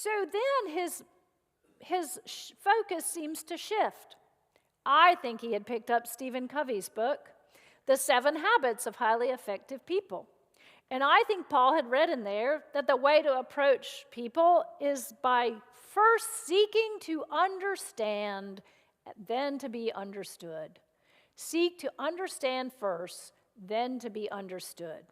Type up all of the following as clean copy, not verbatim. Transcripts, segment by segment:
So then his focus seems to shift. I think he had picked up Stephen Covey's book, The 7 Habits of Highly Effective People. And I think Paul had read in there that the way to approach people is by first seeking to understand, then to be understood. Seek to understand first, then to be understood.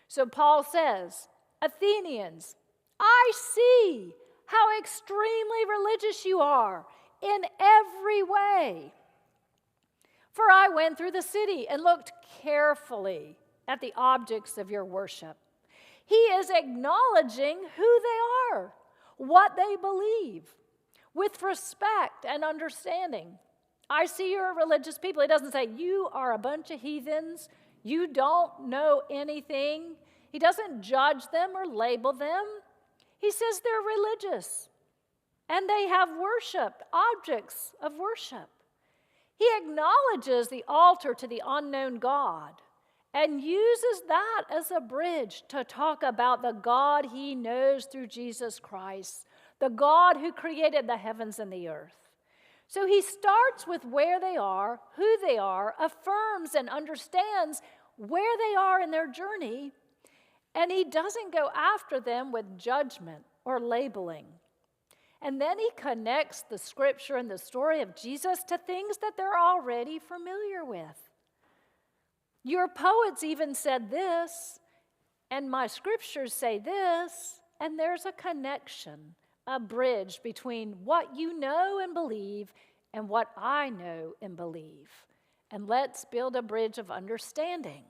So Paul says, Athenians, I see how extremely religious you are in every way. For I went through the city and looked carefully at the objects of your worship. He is acknowledging who they are, what they believe, with respect and understanding. I see you're a religious people. He doesn't say, you are a bunch of heathens. You don't know anything. He doesn't judge them or label them. He says they're religious and they have worship, objects of worship. He acknowledges the altar to the unknown God and uses that as a bridge to talk about the God he knows through Jesus Christ, the God who created the heavens and the earth. So he starts with where they are, who they are, affirms and understands where they are in their journey, and he doesn't go after them with judgment or labeling. And then he connects the scripture and the story of Jesus to things that they're already familiar with. Your poets even said this, and my scriptures say this, and there's a connection, a bridge between what you know and believe and what I know and believe. And let's build a bridge of understanding.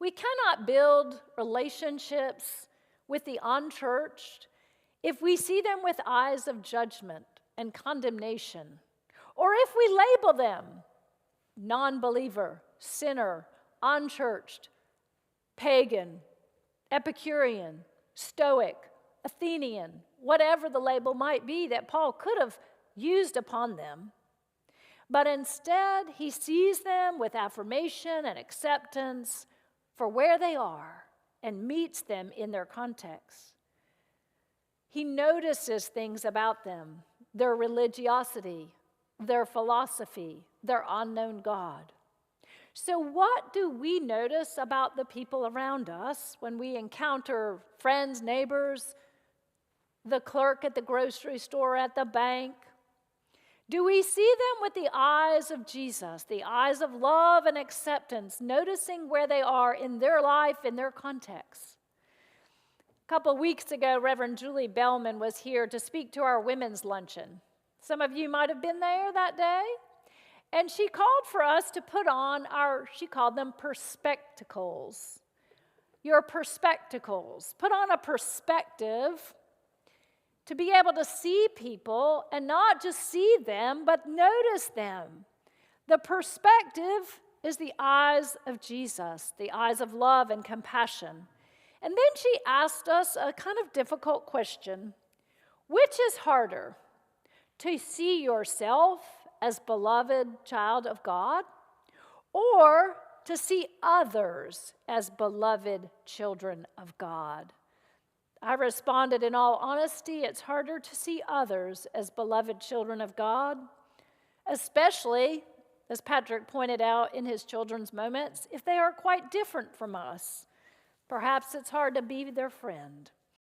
We cannot build relationships with the unchurched if we see them with eyes of judgment and condemnation, or if we label them non-believer, sinner, unchurched, pagan, Epicurean, Stoic, Athenian, whatever the label might be that Paul could have used upon them. But instead, he sees them with affirmation and acceptance for where they are and meets them in their context. He notices things about them, their religiosity, their philosophy, their unknown God. So what do we notice about the people around us when we encounter friends, neighbors, the clerk at the grocery store, at the bank? Do we see them with the eyes of Jesus, the eyes of love and acceptance, noticing where they are in their life, in their context? A couple weeks ago, Reverend Julie Bellman was here to speak to our women's luncheon. Some of you might have been there that day. And she called for us to put on she called them perspectacles. Your perspectacles. Put on a perspective to be able to see people and not just see them, but notice them. The perspective is the eyes of Jesus, the eyes of love and compassion. And then she asked us a kind of difficult question. Which is harder, to see yourself as beloved child of God, or to see others as beloved children of God? I responded in all honesty, it's harder to see others as beloved children of God, especially, as Patrick pointed out in his children's moments, if they are quite different from us. Perhaps it's hard to be their friend.